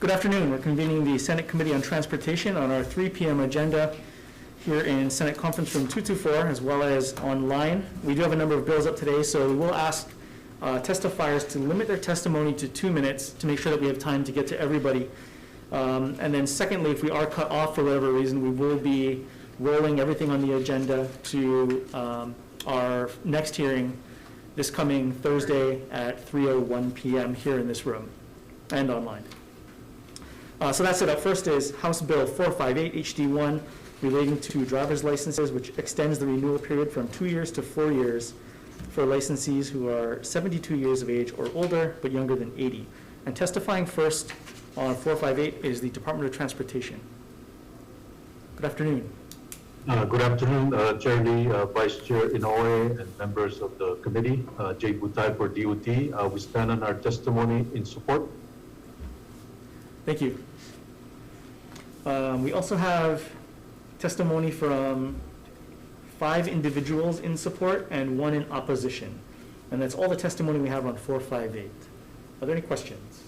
Good afternoon. We're convening the Senate Committee on Transportation on our 3 p.m. agenda here in Senate Conference Room 224, as well as online. We do have a number of bills up today, so we will ask testifiers to limit their testimony to 2 minutes to make sure that we have time to get to everybody. And then secondly, if we are cut off for whatever reason, we will be rolling everything on the agenda to our next hearing this coming Thursday at 3:01 p.m. here in this room and online. So that's it. Up first is House Bill 458 HD1 relating to driver's licenses, which extends the renewal period from 2 years to 4 years for licensees who are 72 years of age or older but younger than 80. And testifying first on 458 is the Department of Transportation. Good afternoon. Good afternoon, Chair Lee, Vice Chair Inoue, and members of the committee. Jay Butai for DOT. We stand on our testimony in support. Thank you. We also have testimony from 5 individuals in support and 1 in opposition. And that's all the testimony we have on 458. Are there any questions?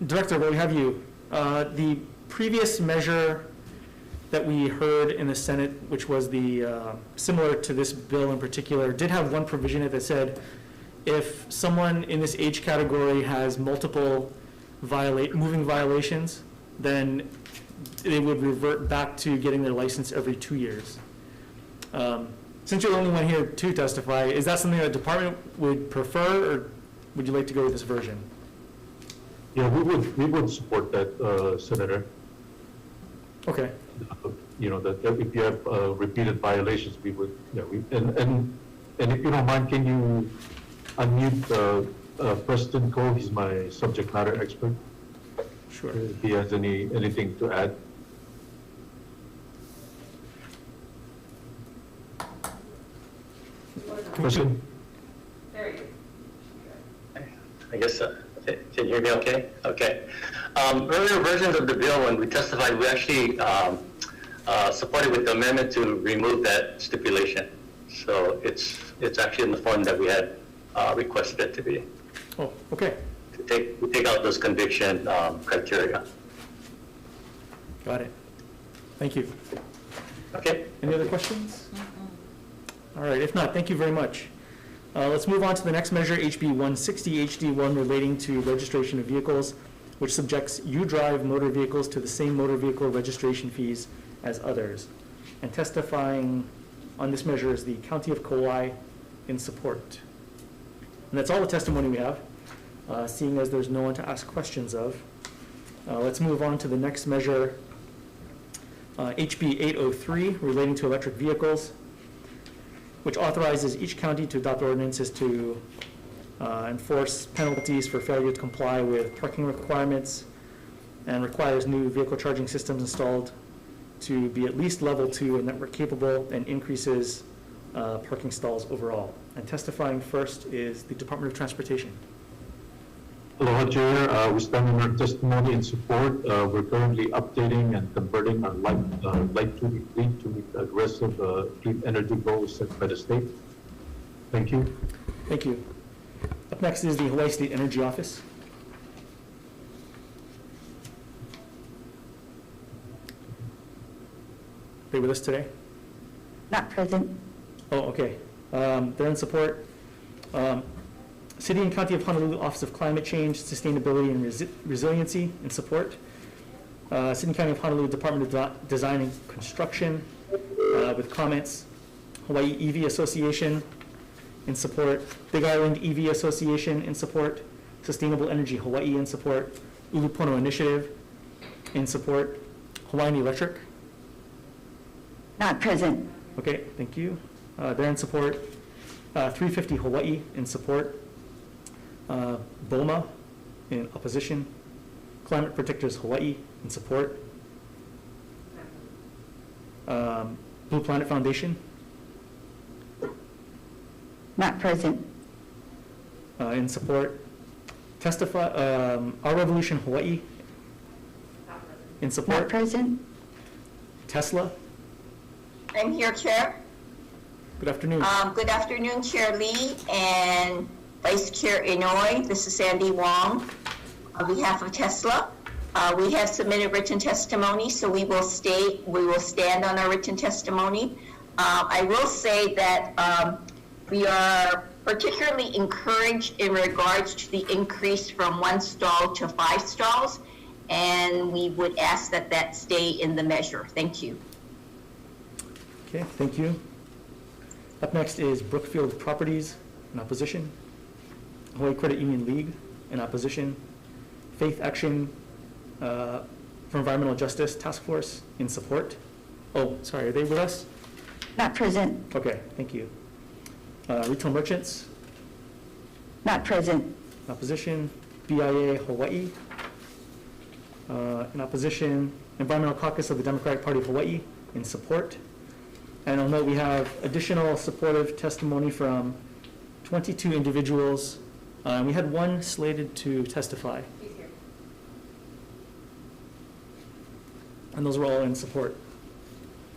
Director, while we have you, the previous measure that we heard in the Senate, which was the similar to this bill in particular, did have one provision in it that said if someone in this age category has multiple moving violations, then they would revert back to getting their license every 2 years. Since you're the only one here to testify, is that something that the department would prefer, or would you like to go with this version? Yeah, we would support that, Senator. Okay. You know, that if you have repeated violations, we would, and if you don't mind, can you unmute Preston Cole? He's my subject matter expert. Sure. If he has anything to add. Preston? There you go. I guess, can you hear me okay? Okay. Earlier versions of the bill, when we testified, we actually supported with the amendment to remove that stipulation. So it's actually in the form that we had requested it to be. Oh, okay. To take out those conviction criteria. Got it. Thank you. Okay. Any other questions? All right, if not, thank you very much. Let's move on to the next measure, HB 160 HD1, relating to registration of vehicles, which subjects U-Drive motor vehicles to the same motor vehicle registration fees as others. And testifying on this measure is the County of Kauai in support. And that's all the testimony we have, seeing as there's no one to ask questions of. Let's move on to the next measure, HB 803, relating to electric vehicles, which authorizes each county to adopt ordinances to enforce penalties for failure to comply with parking requirements, and requires new vehicle charging systems installed to be at least level 2 and network capable, and increases parking stalls overall. And testifying first is the Department of Transportation. Aloha, Chair. We stand on our testimony in support. We're currently updating and converting our light-duty fleet to meet aggressive clean energy goals set by the state. Thank you. Thank you. Up next is the Hawaii State Energy Office. Are they with us today? Not present. Oh, okay. They're in support. City and County of Honolulu Office of Climate Change, Sustainability, and Resiliency in support. City and County of Honolulu Department of Design and Construction with comments. Hawaii EV Association in support. Big Island EV Association in support. Sustainable Energy Hawaii in support. Ulupono Initiative in support. Hawaiian Electric. Not present. Okay, thank you. They're in support. 350 Hawaii in support. BOMA in opposition. Climate Protectors Hawaii in support. Blue Planet Foundation Not present. in support. Our Revolution Hawaii in Not support. present. Tesla. I'm here, Chair. Good afternoon. Good afternoon, Chair Lee and Vice Chair Inouye, this is Sandy Wong on behalf of Tesla. We have submitted written testimony, so we will stand on our written testimony. I will say that we are particularly encouraged in regards to the increase from 1 stall to 5 stalls, and we would ask that that stay in the measure. Thank you. Okay, thank you. Up next is Brookfield Properties in opposition. Hawaii Credit Union League in opposition. Faith Action for Environmental Justice Task Force in support. Oh, sorry, are they with us? Not present. Okay, thank you. Retail Merchants, Not present. opposition. BIA Hawaii, in opposition. Environmental Caucus of the Democratic Party of Hawaii, in support. And I'll note we have additional supportive testimony from 22 individuals. We had one slated to testify. He's here. And those were all in support.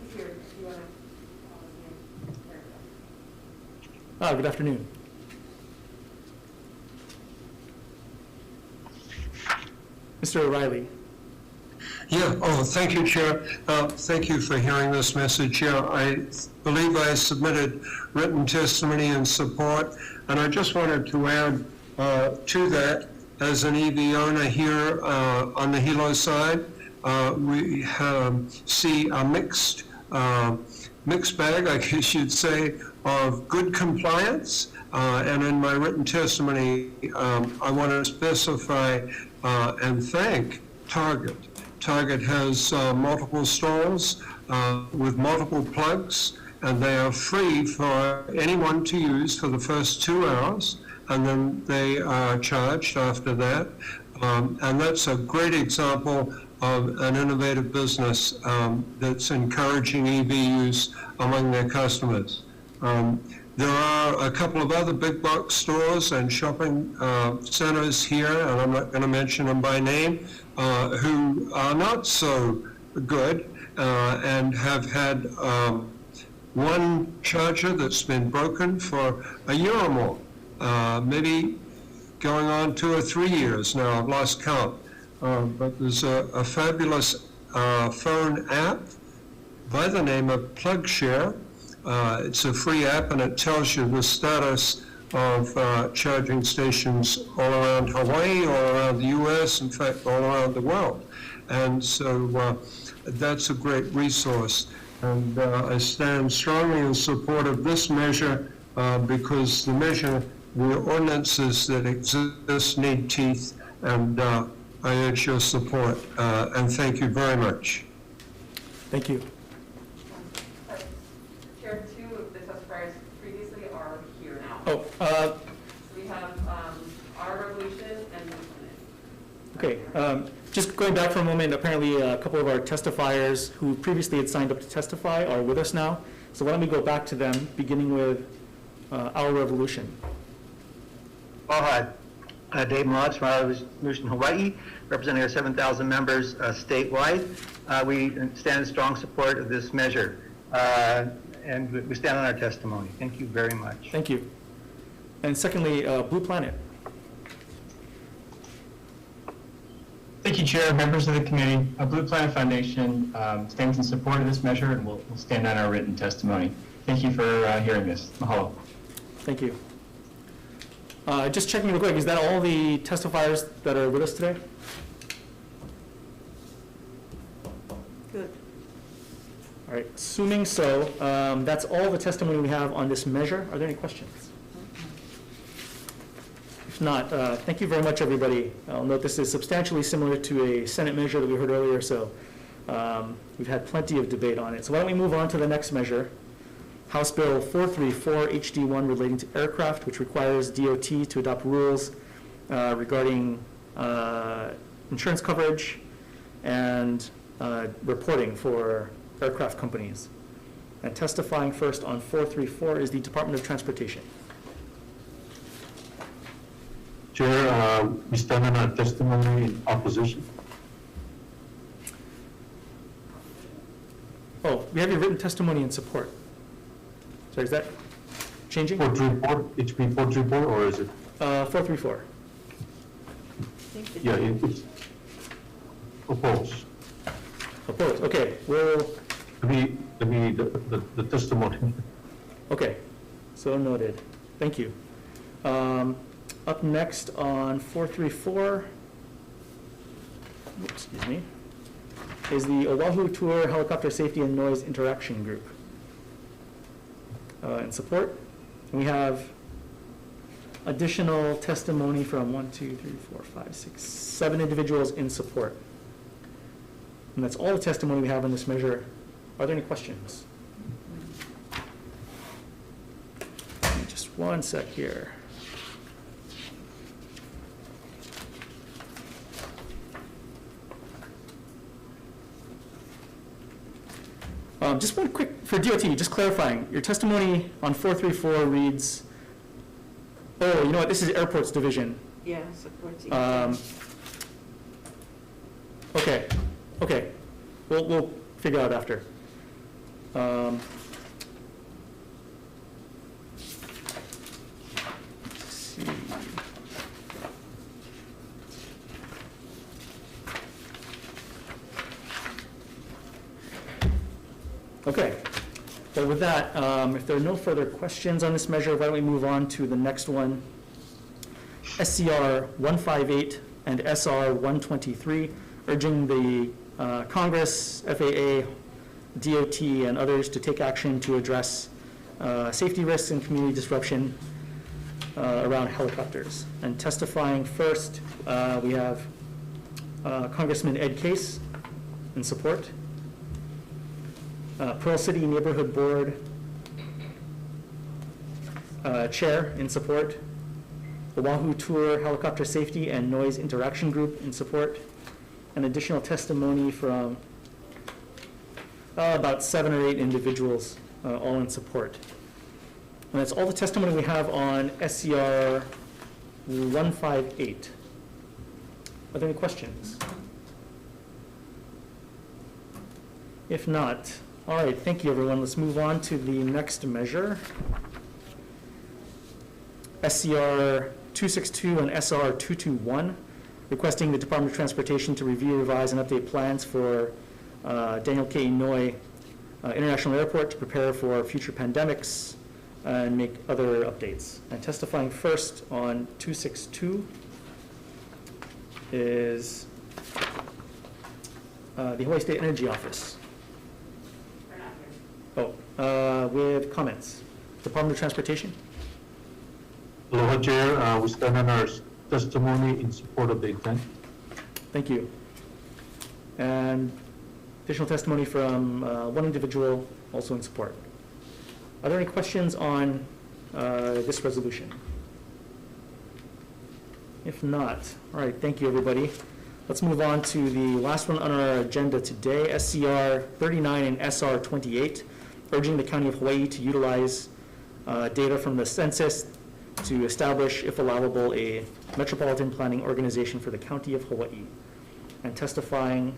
He's here. If you want to call his name. There we go. Good afternoon. Mr. O'Reilly. Yeah, thank you, Chair. Thank you for hearing this message. Yeah, I believe I submitted written testimony in support, and I just wanted to add to that, as an EV owner here on the Hilo side, we see a mixed bag, I guess you'd say, of good compliance. And in my written testimony, I want to specify and thank Target. Target has multiple stalls with multiple plugs, and they are free for anyone to use for the first 2 hours, and then they are charged after that. And that's a great example of an innovative business that's encouraging EV use among their customers. There are a couple of other big box stores and shopping centers here, and I'm not going to mention them by name, who are not so good and have had one charger that's been broken for a year or more, maybe going on 2 or 3 years now. I've lost count. But there's a fabulous phone app by the name of PlugShare. It's a free app, and it tells you the status of charging stations all around Hawaii, all around the U.S., in fact, all around the world. And so that's a great resource. And I stand strongly in support of this measure because the ordinances that exist need teeth, and I urge your support. And thank you very much. Thank you. Chair, 2 of the testifiers previously are here now. Oh, So we have our resolution and this one. okay. Just going back for a moment, apparently a couple of our testifiers who previously had signed up to testify are with us now. So why don't we go back to them, beginning with our revolution. Aloha. Dave Motz from Our Revolution Hawaii, representing our 7,000 members statewide. We stand in strong support of this measure, and we stand on our testimony. Thank you very much. Thank you. And secondly, Blue Planet. Thank you, Chair, members of the committee. Blue Planet Foundation stands in support of this measure, and we'll stand on our written testimony. Thank you for hearing this. Mahalo. Thank you. Just checking real quick, is that all the testifiers that are with us today? Good. All right, assuming so, that's all the testimony we have on this measure. Are there any questions? If not, thank you very much, everybody. I'll note this is substantially similar to a Senate measure that we heard earlier, so we've had plenty of debate on it. So why don't we move on to the next measure, House Bill 434 HD1 relating to aircraft, which requires DOT to adopt rules regarding insurance coverage and reporting for aircraft companies. And testifying first on 434 is the Department of Transportation. Chair, we stand on our testimony in opposition. Oh, we have your written testimony in support. So is that changing? HB 434, or is it? 434. Yeah, it's opposed. Opposed, okay, we'll, The testimony. okay, so noted. Thank you. Up next on 434, excuse me, is the Oahu Tour Helicopter Safety and Noise Interaction Group. In support, we have additional testimony from 7 individuals in support. And that's all the testimony we have on this measure. Are there any questions? Just one sec here. Just one quick, for DOT, just clarifying, your testimony on 434 reads, oh, you know what, this is Airports Division. Yeah, supports. Okay, okay, we'll figure out after. Let's see. Okay, so with that, if there are no further questions on this measure, why don't we move on to the next one? SCR 158 and SR 123, urging the Congress, FAA, DOT, and others to take action to address safety risks and community disruption around helicopters. And testifying first, we have Congressman Ed Case in support. Pearl City Neighborhood Board Chair in support. Oahu Tour Helicopter Safety and Noise Interaction Group in support. And additional testimony from about 7 or 8 individuals, all in support. And that's all the testimony we have on SCR 158. Are there any questions? If not, all right, thank you, everyone. Let's move on to the next measure. SCR 262 and SR 221, requesting the Department of Transportation to review, revise, and update plans for Daniel K. Inouye International Airport to prepare for future pandemics and make other updates. And testifying first on 262 is the Hawaii State Energy Office. Oh, with comments. Department of Transportation. Aloha, Chair. We stand on our testimony in support of the intent. Thank you. And additional testimony from one individual also in support. Are there any questions on this resolution? If not, all right, thank you, everybody. Let's move on to the last one on our agenda today, SCR 39 and SR 28, urging the County of Hawaii to utilize data from the census to establish, if allowable, a metropolitan planning organization for the County of Hawaii. And testifying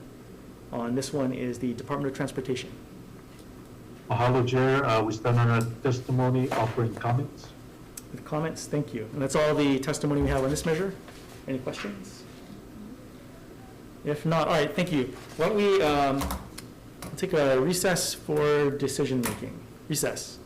on this one is the Department of Transportation. Mahalo, Chair. We stand on our testimony offering comments. With comments, thank you. And that's all the testimony we have on this measure. Any questions? If not, all right, thank you. Why don't we take a recess for decision making? Recess.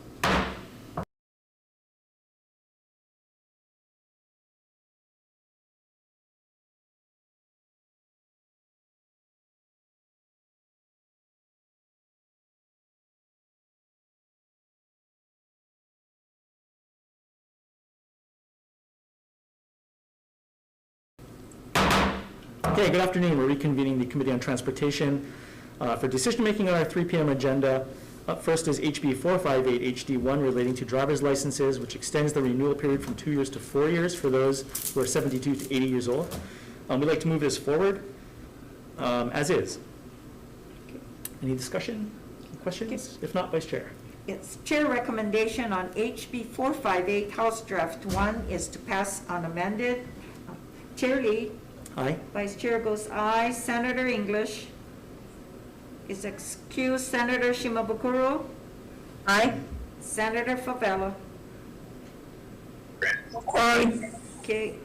Okay, good afternoon. We're reconvening the Committee on Transportation for decision-making on our 3 p.m. agenda. Up first is HB 458 HD1 relating to driver's licenses, which extends the renewal period from 2 years to 4 years for those who are 72 to 80 years old. We'd like to move this forward as is. Any discussion, questions? If not, Vice Chair. Yes, Chair recommendation on HB 458 House Draft 1 is to pass unamended. Chair Lee. Aye. Vice Chair goes aye. Senator English is excused. Senator Shimabukuro. Aye. Senator Favela. Aye. Okay,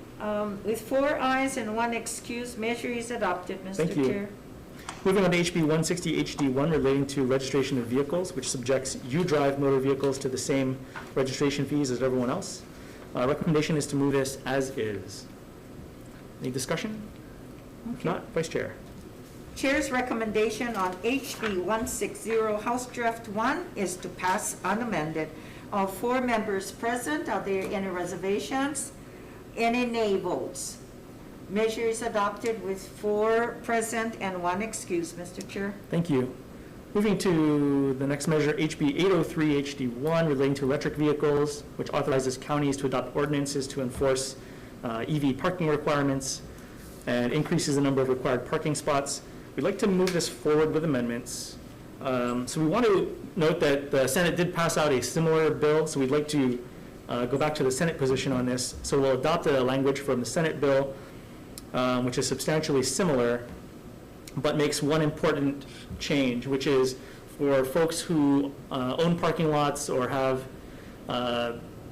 with 4 ayes and 1 excuse, measure is adopted, Mr. Thank you. Chair. Moving on to HB 160 HD1 relating to registration of vehicles, which subjects U-Drive motor vehicles to the same registration fees as everyone else. Recommendation is to move this as is. Any discussion? If not, Vice Chair. Chair's recommendation on HB 160, House Draft 1, is to pass unamended. Of 4 members present, are there any reservations? Any nay votes? Measure is adopted with 4 present and 1 excuse, Mr. Chair. Thank you. Moving to the next measure, HB 803 HD1 relating to electric vehicles, which authorizes counties to adopt ordinances to enforce EV parking requirements and increases the number of required parking spots. We'd like to move this forward with amendments. So we want to note that the Senate did pass out a similar bill, so we'd like to go back to the Senate position on this. So we'll adopt a language from the Senate bill, which is substantially similar, but makes one important change, which is for folks who own parking lots or have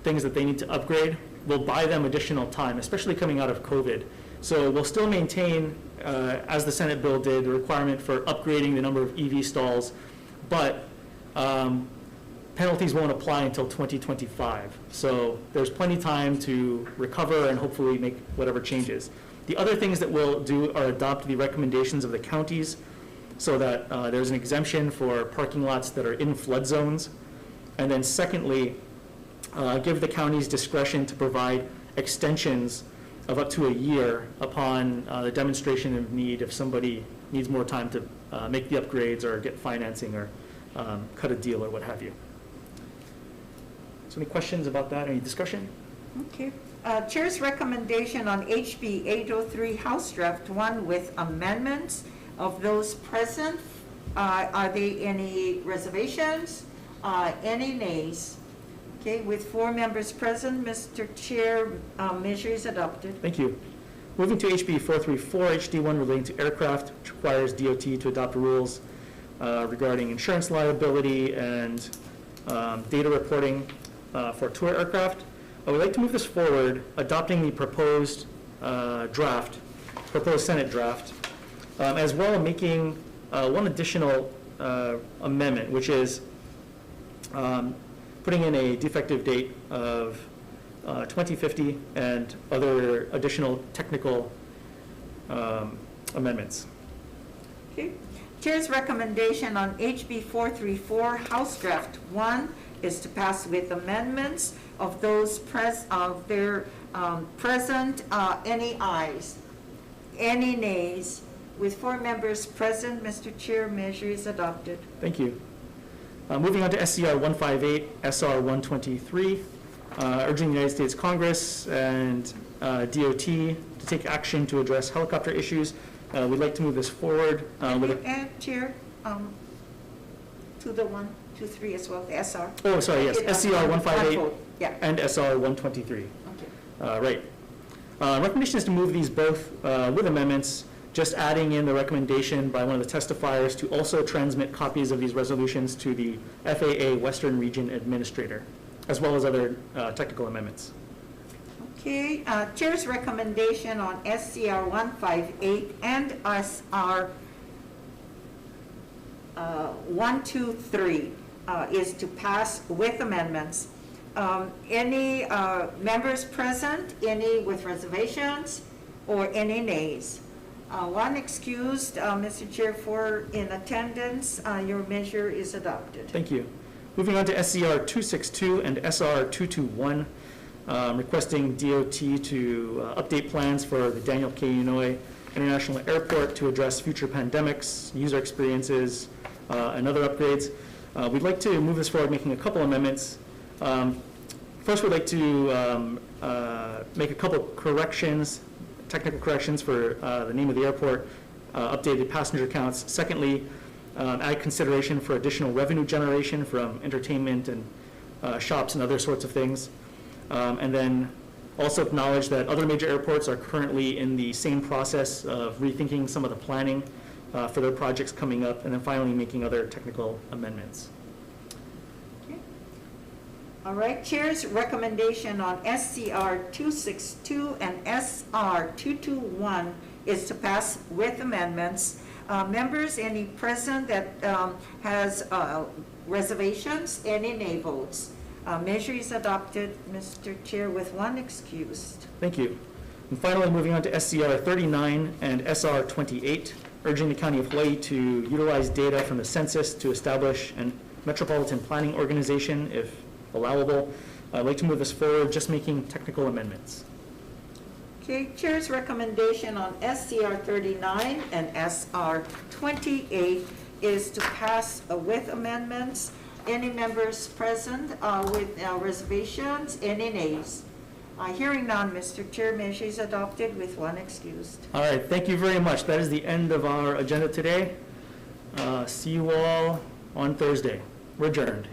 things that they need to upgrade, we'll buy them additional time, especially coming out of COVID. So we'll still maintain, as the Senate bill did, the requirement for upgrading the number of EV stalls, but penalties won't apply until 2025. So there's plenty of time to recover and hopefully make whatever changes. The other things that we'll do are adopt the recommendations of the counties so that there's an exemption for parking lots that are in flood zones. And then secondly, give the counties discretion to provide extensions of up to a year upon the demonstration of need if somebody needs more time to make the upgrades or get financing or cut a deal or what have you. So any questions about that? Any discussion? Okay. Chair's recommendation on HB 803, House Draft 1 with amendments. Of those present, are there any reservations? Any nays? Okay, with 4 members present, Mr. Chair, measure is adopted. Thank you. Moving to HB 434, HD1 relating to aircraft, which requires DOT to adopt rules regarding insurance liability and data reporting for tour aircraft. I would like to move this forward, adopting the proposed proposed Senate draft, as well as making one additional amendment, which is putting in a defective date of 2050 and other additional technical amendments. Okay. Chair's recommendation on HB 434, House Draft 1, is to pass with amendments. Of those present, any ayes? Any nays? With 4 members present, Mr. Chair, measure is adopted. Thank you. Moving on to SCR 158, SR 123, urging the United States Congress and DOT to take action to address helicopter issues. We'd like to move this forward. Can you add, Chair, to the 123 as well, the SR? Oh, sorry, yes, SCR 158 Yeah. and SR 123. Okay. Right. Recommendation is to move these both with amendments, just adding in the recommendation by one of the testifiers to also transmit copies of these resolutions to the FAA Western Region Administrator, as well as other technical amendments. Okay, Chair's recommendation on SCR 158 and SR 123 is to pass with amendments. Any members present, any with reservations, or any nays? 1 excused, Mr. Chair, 4 in attendance. Your measure is adopted. Thank you. Moving on to SCR 262 and SR 221, requesting DOT to update plans for the Daniel K. Inouye International Airport to address future pandemics, user experiences, and other upgrades. We'd like to move this forward, making a couple amendments. First, we'd like to make a couple corrections, technical corrections for the name of the airport, updated passenger counts. Secondly, add consideration for additional revenue generation from entertainment and shops and other sorts of things. And then also acknowledge that other major airports are currently in the same process of rethinking some of the planning for their projects coming up, and then finally making other technical amendments. All right, Chair's recommendation on SCR 262 and SR 221 is to pass with amendments. Members, any present that has reservations, any nay votes? Measure is adopted, Mr. Chair, with one excused. Thank you. And finally, moving on to SCR 39 and SR 28, urging the County of Hawaii to utilize data from the census to establish a metropolitan planning organization if allowable. I'd like to move this forward, just making technical amendments. Okay, Chair's recommendation on SCR 39 and SR 28 is to pass with amendments. Any members present with reservations? Any nays? Hearing none, Mr. Chair, measure is adopted with one excused. All right, thank you very much. That is the end of our agenda today. See you all on Thursday. We're adjourned.